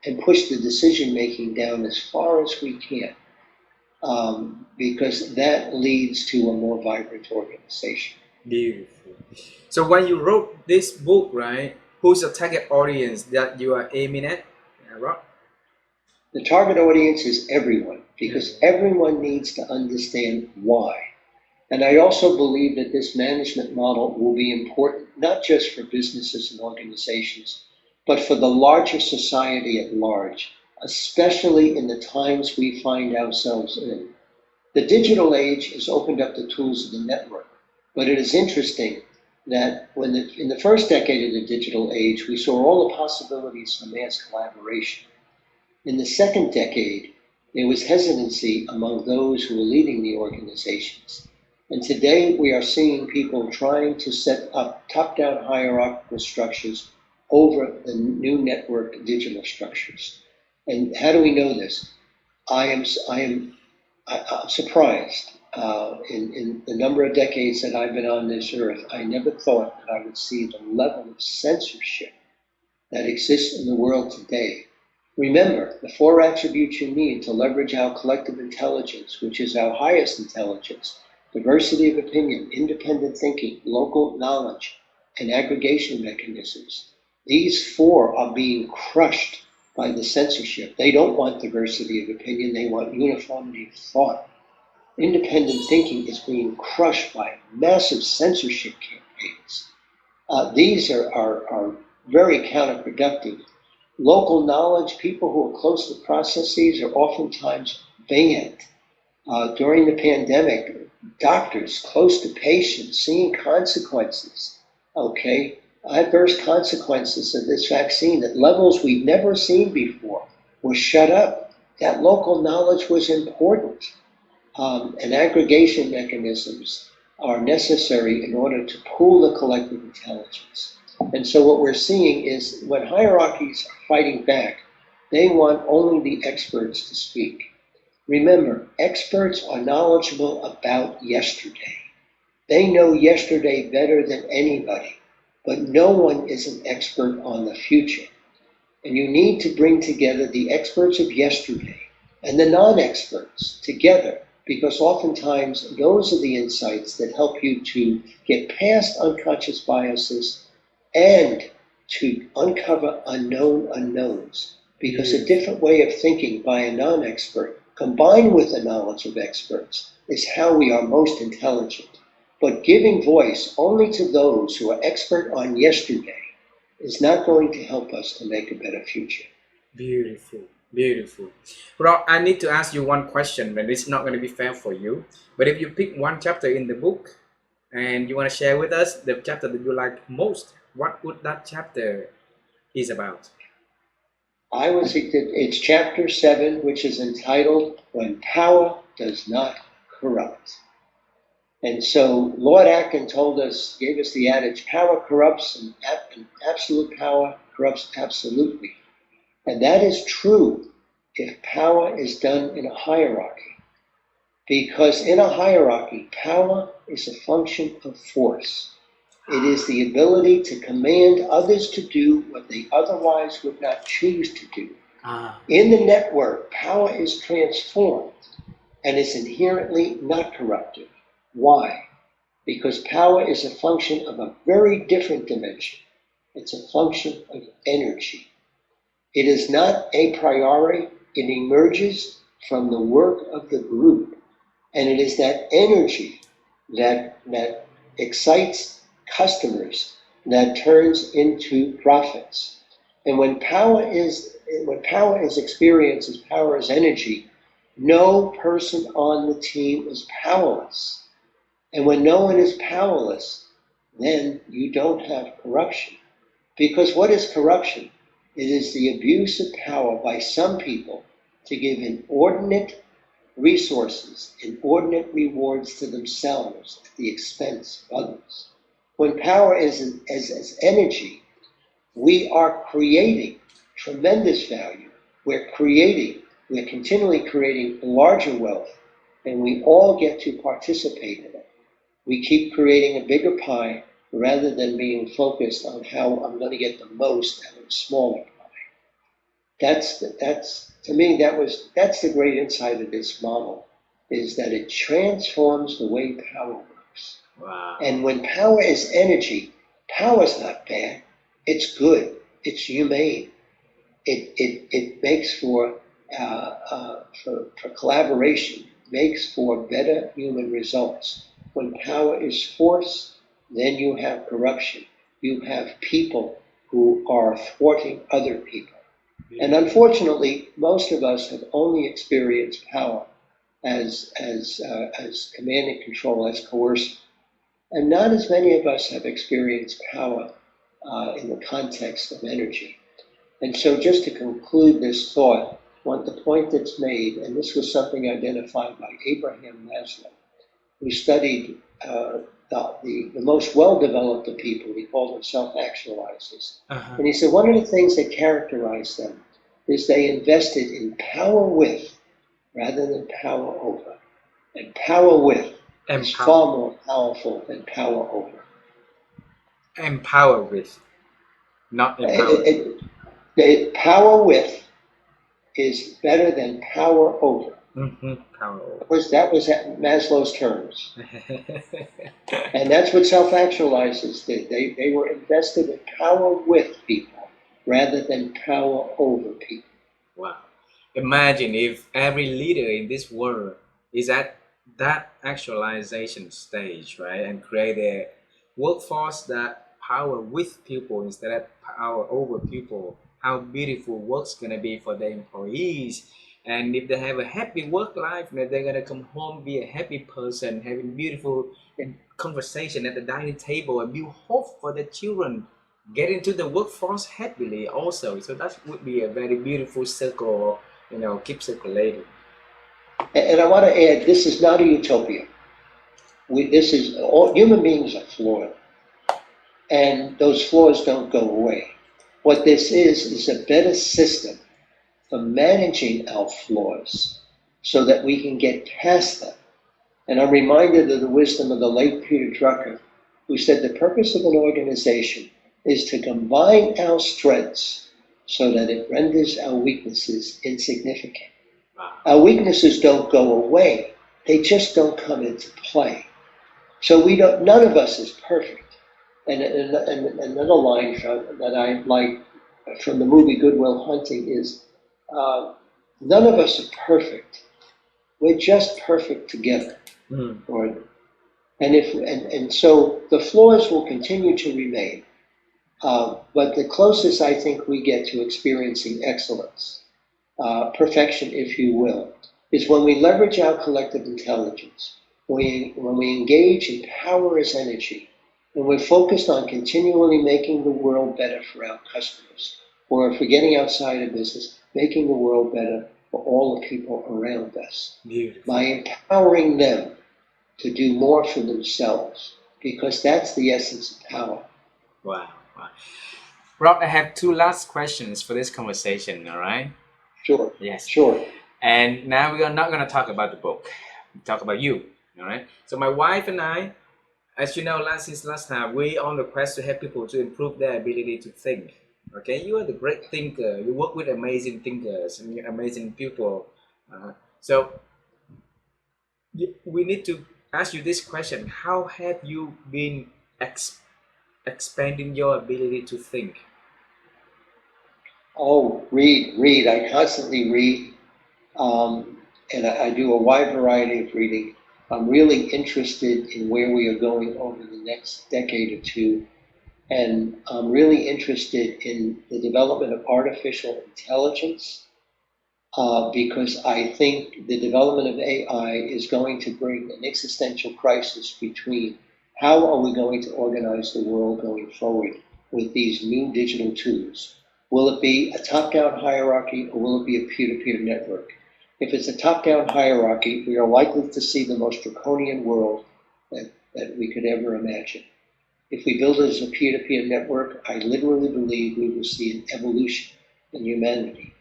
and push the decision-making down as far as we can. because that leads to a more vibrant organization. Beautiful. So when you wrote this book, right, who's the target audience that you are aiming at? Yeah, Rob? The target audience is everyone Mm. because everyone needs to understand why. And I also believe that this management model will be important not just for businesses and organizations, but for the larger society at large, especially in the times we find ourselves in. The digital age has opened up the tools of the network, but it is interesting that in the first decade of the digital age, we saw all the possibilities for mass collaboration. In the second decade, there was hesitancy among those who were leading the organizations. And today we are seeing people trying to set up top-down hierarchical structures over the new network digital structures. And how do we know this? I'm surprised. In the number of decades that I've been on this earth, I never thought that I would see the level of censorship that exists in the world today. Remember, the four attributes you need to leverage our collective intelligence, which is our highest intelligence: diversity of opinion, independent thinking, local knowledge, and aggregation mechanisms. These four are being crushed by the censorship. They don't want diversity of opinion, they want uniformity of thought. Independent thinking is being crushed by massive censorship campaigns. These are very counterproductive. Local knowledge, people who are close to processes are oftentimes banned. During the pandemic, doctors close to patients seeing consequences, okay, adverse consequences of this vaccine at levels we've never seen before were shut up. That local knowledge was important. And aggregation mechanisms are necessary in order to pool the collective intelligence. And so what we're seeing is when hierarchies are fighting back, they want only the experts to speak. Remember, experts are knowledgeable about yesterday. They know yesterday better than anybody, but no one is an expert on the future. And you need to bring together the experts of yesterday and the non-experts together, because oftentimes those are the insights that help you to get past unconscious biases and to uncover unknown unknowns. Because a different way of thinking by a non-expert combined with the knowledge of experts is how we are most intelligent. But giving voice only to those who are expert on yesterday is not going to help us to make a better future. Beautiful, beautiful. Rob, I need to ask you one question, and it's not going to be fair for you. But if you pick one chapter in the book and you want to share with us the chapter that you like most, what would that chapter is about? I would say that it's chapter 7, which is entitled When Power Does Not Corrupt. And so Lord Acton gave us the adage, power corrupts and absolute power corrupts absolutely. And that is true if power is done in a hierarchy. Because in a hierarchy, power is a function of force. It is the ability to command others to do what they otherwise would not choose to do. In the network, power is transformed and is inherently not corruptive. Why? Because power is a function of a very different dimension. It's a function of energy. It is not a priori. It emerges from the work of the group. And it is that energy that excites customers, that turns into profits. And when power is experienced as power as energy, no person on the team is powerless. And when no one is powerless, then you don't have corruption. Because what is corruption? It is the abuse of power by some people to give inordinate resources, inordinate rewards to themselves at the expense of others. When power is as energy, we are creating tremendous value. We're continually creating larger wealth, and we all get to participate in it. We keep creating a bigger pie rather than being focused on how I'm going to get the most out of a smaller pie. That's to me, that's the great insight of this model. is that it transforms the way power works. Wow. And when power is energy, power's not bad. It's good. It's humane. It makes for collaboration, makes for better human results. When power is force, then you have corruption. You have people who are thwarting other people. And unfortunately, most of us have only experienced power as command and control, as coercive. And not as many of us have experienced power in the context of energy. And so just to conclude this thought, the point that's made, and this was something identified by Abraham Maslow, who studied the most well-developed of people. He called them self-actualizers. And he said one of the things that characterized them is they invested in power with rather than power over. And power with is far more powerful than power over. Empower with, not empower. Power with is better than power over. Power over. That was Maslow's terms. And that's what self-actualizers did. They were invested in power with people rather than power over people. Wow. Imagine if every leader in this world is at that actualization stage, right? And create a workforce that power with people instead of power over people. How beautiful work's gonna be for the employees. And if they have a happy work life, they're gonna come home, be a happy person, having beautiful conversation at the dining table, and build hope for the children, get into the workforce happily also. So that would be a very beautiful circle, keep circulating. And I want to add, this is not a utopia. All human beings are flawed, and those flaws don't go away. What this is a better system for managing our flaws so that we can get past them. And I'm reminded of the wisdom of the late Peter Drucker, who said the purpose of an organization is to combine our strengths so that it renders our weaknesses insignificant. Our weaknesses don't go away, they just don't come into play. So none of us is perfect. And another line that I like from the movie Good Will Hunting is, none of us are perfect. We're just perfect together. And so the flaws will continue to remain. But the closest I think we get to experiencing excellence, perfection, if you will, is when we leverage our collective intelligence, when we engage in power as energy, and we're focused on continually making the world better for our customers, or if we're getting outside of business, making the world better for all the people around us. Beautiful. By empowering them to do more for themselves, because that's the essence of power. Wow. Rob, I have two last questions for this conversation, all right? Sure. Yes. Sure. And now we are not going to talk about the book. We talk about you, all right? So my wife and I, as you know, since last time, we on the quest to help people to improve their ability to think. Okay, you are the great thinker. You work with amazing thinkers and amazing people. So we need to ask you this question: how have you been expanding your ability to think? Oh, read. I constantly read, and I do a wide variety of reading. I'm really interested in where we are going over the next decade or two. And I'm really interested in the development of artificial intelligence because I think the development of AI is going to bring an existential crisis between how are we going to organize the world going forward with these new digital tools. Will it be a top-down hierarchy or will it be a peer-to-peer network? If it's a top-down hierarchy, we are likely to see the most draconian world that we could ever imagine. If we build it as a peer-to-peer network, I literally believe we will see an evolution in humanity.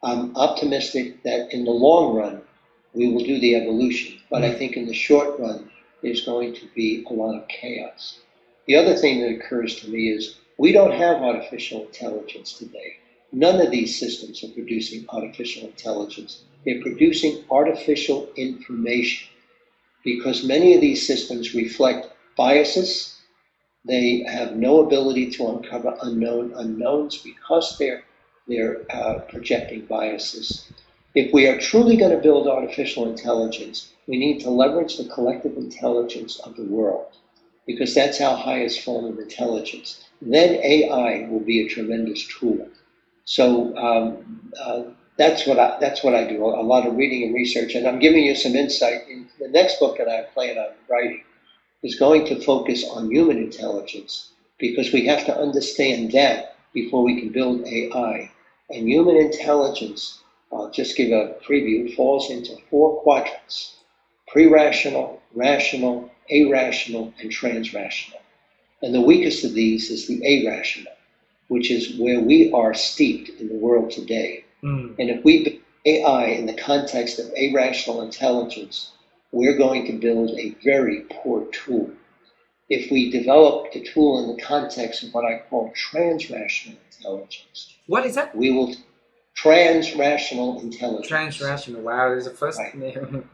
I'm optimistic that in the long run, we will do the evolution, but I think in the short run, there's going to be a lot of chaos. The other thing that occurs to me is we don't have artificial intelligence today. None of these systems are producing artificial intelligence. They're producing artificial information because many of these systems reflect biases. They have no ability to uncover unknown unknowns because they're projecting biases. If we are truly going to build artificial intelligence, we need to leverage the collective intelligence of the world because that's our highest form of intelligence. Then AI will be a tremendous tool. So that's what I do. A lot of reading and research, and I'm giving you some insight. In the next book that I plan on writing is going to focus on human intelligence because we have to understand that before we can build AI. And human intelligence, I'll just give a preview, falls into 4 quadrants: pre-rational, rational, irrational, and transrational. And the weakest of these is the irrational, which is where we are steeped in the world today. And if we build AI in the context of irrational intelligence, we're going to build a very poor tool. If we develop the tool in the context of what I call transrational intelligence. What is that? We will transrational intelligence. Transrational. Wow, there's a first Right. name.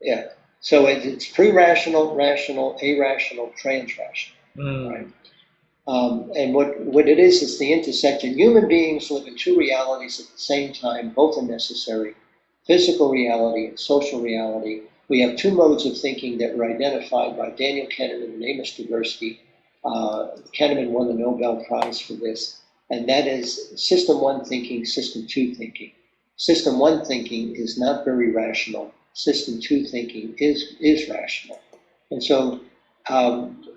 Yeah. So it's pre-rational, rational, irrational, transrational. Right. And what it is the intersection. Human beings live in 2 realities at the same time. Both are necessary: physical reality and social reality. We have 2 modes of thinking that were identified by Daniel Kahneman and Amos Tversky. Kahneman won the Nobel Prize for this, and that is System 1 thinking, System 2 thinking. System 1 thinking is not very rational. System 2 thinking is rational. And so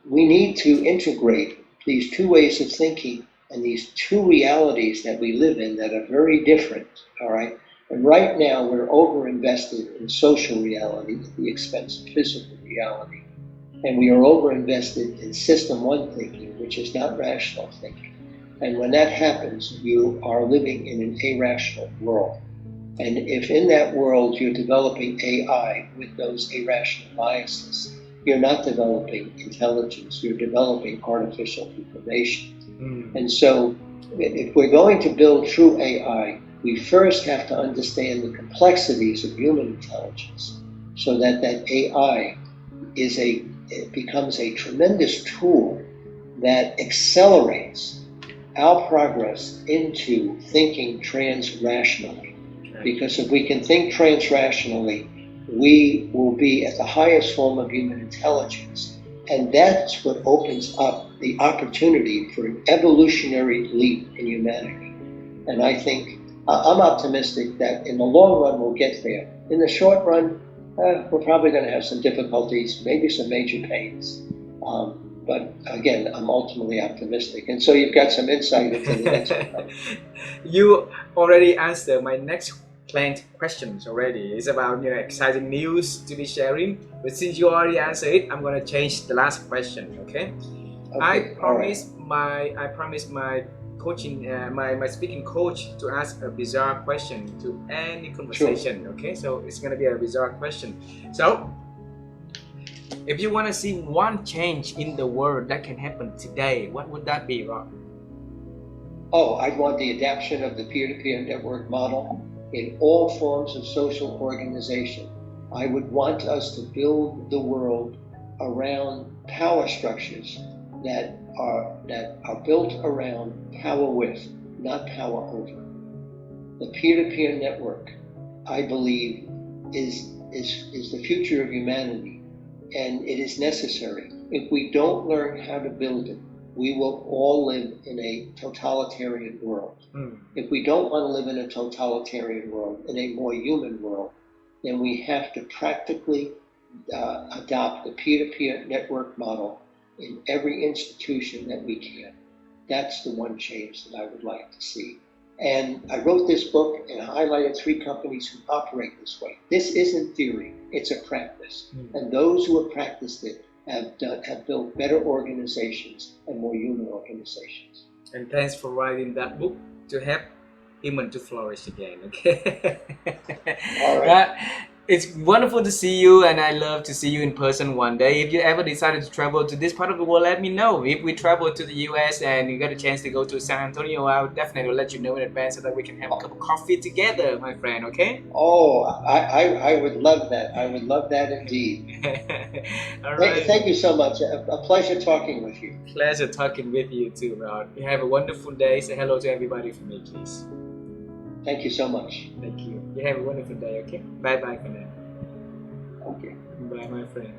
we need to integrate these 2 ways of thinking and these 2 realities that we live in that are very different, all right? And right now we're overinvested in social reality at the expense of physical reality. And we are overinvested in System 1 thinking, which is not rational thinking. And when that happens, you are living in an irrational world. And if in that world you're developing AI with those irrational biases, you're not developing intelligence, you're developing artificial information. And so if we're going to build true AI, we first have to understand the complexities of human intelligence so that AI becomes a tremendous tool that accelerates our progress into thinking transrationally. Because if we can think transrationally, we will be at the highest form of human intelligence. And that's what opens up the opportunity for an evolutionary leap in humanity. And I think, I'm optimistic that in the long run we'll get there. In the short run, we're probably going to have some difficulties, maybe some major pains. But again, I'm ultimately optimistic. And so you've got some insight into the next one. You already answered my next planned questions already. It's about exciting news to be sharing. But since you already answered it, I'm gonna change the last question. Okay. I promise my coaching, my speaking coach to ask a bizarre question to any conversation. Sure. Okay, so it's gonna be a bizarre question. So, if you want to see one change in the world that can happen today, what would that be, Rob? Oh, I'd want the adoption of the peer-to-peer network model in all forms of social organization. I would want us to build the world around power structures that are built around power with, not power over. The peer-to-peer network, I believe, is the future of humanity, and it is necessary. If we don't learn how to build it, we will all live in a totalitarian world. If we don't want to live in a totalitarian world, in a more human world, then we have to practically adopt the peer-to-peer network model in every institution that we can. That's the one change that I would like to see. And I wrote this book and highlighted 3 companies who operate this way. This isn't theory, it's a practice. And those who have practiced it have built better organizations and more human organizations. And thanks for writing that book to help human to flourish again. Okay. All right. It's wonderful to see you, and I love to see you in person one day. If you ever decided to travel to this part of the world, let me know. If we travel to the US and you get a chance to go to San Antonio, I would definitely let you know in advance so that we can have a cup of coffee together, my friend, okay? Oh, I would love that. I would love that indeed. All right. Thank you so much. A pleasure talking with you. Pleasure talking with you too, Rod. You have a wonderful day. Say hello to everybody for me, please. Thank you so much. Thank you. You have a wonderful day, okay? Bye bye for now. Okay. Bye, my friend.